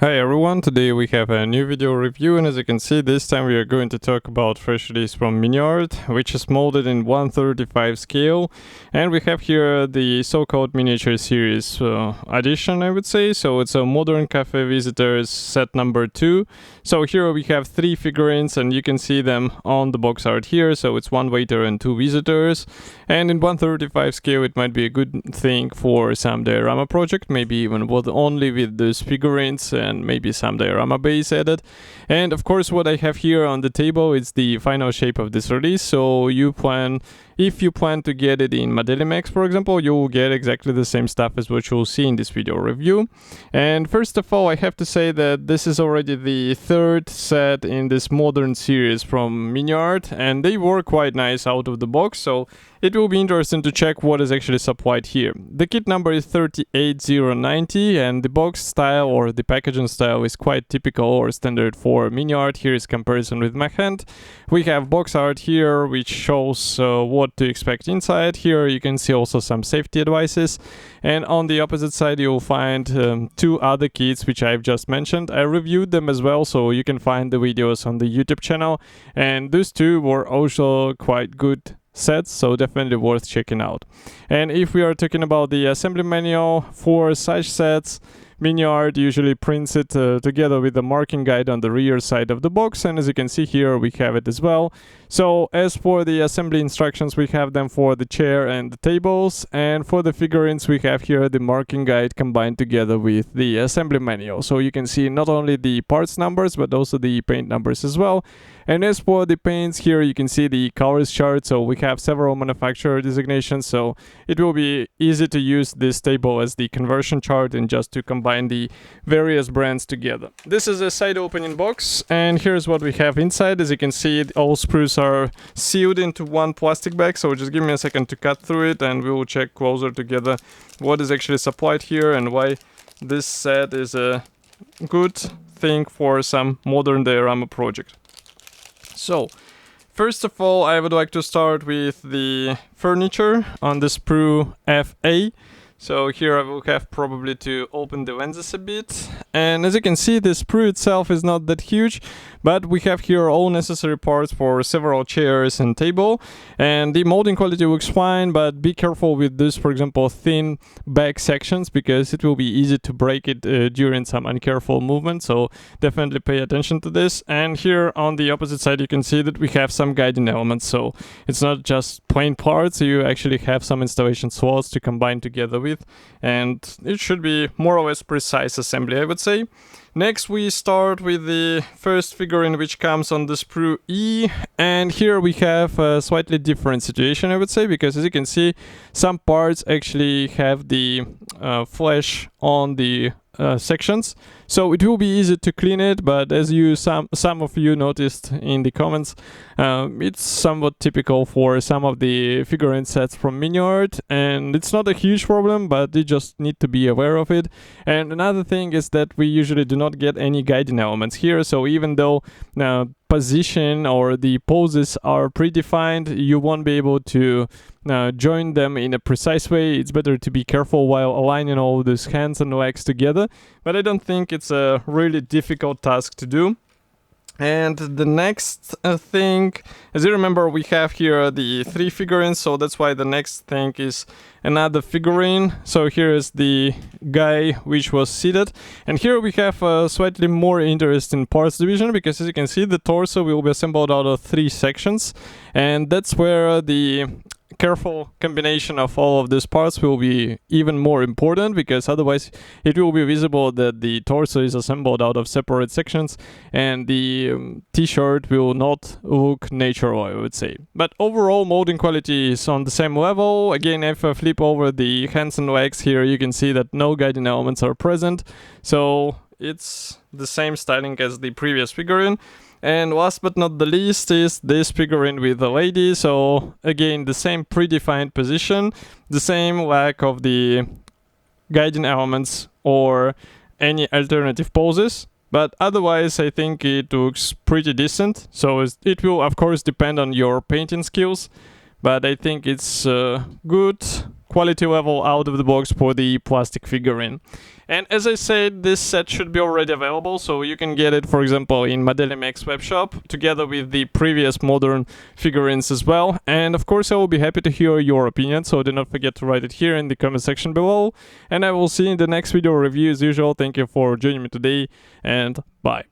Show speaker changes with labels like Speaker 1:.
Speaker 1: Hi everyone, today we have a new video review, and as you can see, this time we are going to talk about fresh release from Miniart, which is molded in 1/35 scale, and we have here the so-called miniature series edition, I would say. So it's a modern cafe visitors set number 2. So here we have 3 figurines, and you can see them on the box art here. So it's 1 waiter and 2 visitors, and in 1/35 scale it might be a good thing for some diorama project, maybe even only with those figurines and maybe some diorama base added. And of course, what I have here on the table is the final shape of this release. So if you plan to get it in Modelimex, for example, you will get exactly the same stuff as what you'll see in this video review. And first of all, I have to say that this is already the 3rd set in this modern series from Miniart, and they work quite nice out of the box, so it will be interesting to check what is actually supplied here. The kit number is 38090, and the box style or the packaging style is quite typical or standard for Miniart. Here is comparison with my hand. We have box art here, which shows what to expect inside. Here you can see also some safety advices, and on the opposite side you'll find 2 other kits which I've just mentioned. I reviewed them as well, so you can find the videos on the YouTube channel, and those 2 were also quite good sets, so definitely worth checking out. And if we are talking about the assembly manual for such sets, Miniart usually prints it together with the marking guide on the rear side of the box, and as you can see here we have it as well. So as for the assembly instructions, we have them for the chair and the tables, and for the figurines we have here the marking guide combined together with the assembly manual. So you can see not only the parts numbers but also the paint numbers as well. And as for the paints, here you can see the colors chart, so we have several manufacturer designations, so it will be easy to use this table as the conversion chart and just to combine the various brands together. This is a side opening box, and here's what we have inside. As you can see, all sprues are sealed into one plastic bag, so just give me a second to cut through it and we will check closer together what is actually supplied here and why this set is a good thing for some modern diorama project. So, first of all, I would like to start with the furniture on the sprue FA. So here I will have probably to open the lenses a bit, and as you can see, the sprue itself is not that huge, but we have here all necessary parts for several chairs and table, and the molding quality looks fine, but be careful with this, for example, thin back sections, because it will be easy to break it during some uncareful movement, so definitely pay attention to this. And here on the opposite side you can see that we have some guiding elements, so it's not just plain parts, you actually have some installation slots to combine together with, and it should be more or less precise assembly, I would say. Next we start with the first figurine, which comes on the sprue E, and here we have a slightly different situation, I would say, because as you can see, some parts actually have the flesh on the sections, so it will be easy to clean it, but as some of you noticed in the comments, it's somewhat typical for some of the figurine sets from Miniart, and it's not a huge problem, but you just need to be aware of it. And another thing is that we usually do not get any guiding elements here, so even though position or the poses are predefined, you won't be able to join them in a precise way. It's better to be careful while aligning all these hands and legs together, but I don't think it's a really difficult task to do. And the next thing, as you remember, we have here the 3 figurines, so that's why the next thing is another figurine. So here is the guy which was seated, and here we have a slightly more interesting parts division, because as you can see, the torso will be assembled out of 3 sections, and that's where the careful combination of all of these parts will be even more important, because otherwise it will be visible that the torso is assembled out of separate sections and the t-shirt will not look natural, I would say. But overall molding quality is on the same level. Again, if I flip over the hands and legs here, you can see that no guiding elements are present, so it's the same styling as the previous figurine. And last but not the least is this figurine with the lady. So again, the same predefined position, the same lack of the guiding elements or any alternative poses, but otherwise I think it looks pretty decent. So it will of course depend on your painting skills, but I think it's good quality level out of the box for the plastic figurine. And as I said, this set should be already available, so you can get it, for example, in Model MX webshop, together with the previous modern figurines as well. And of course, I will be happy to hear your opinion, so do not forget to write it here in the comment section below. And I will see you in the next video review as usual. Thank you for joining me today, and bye.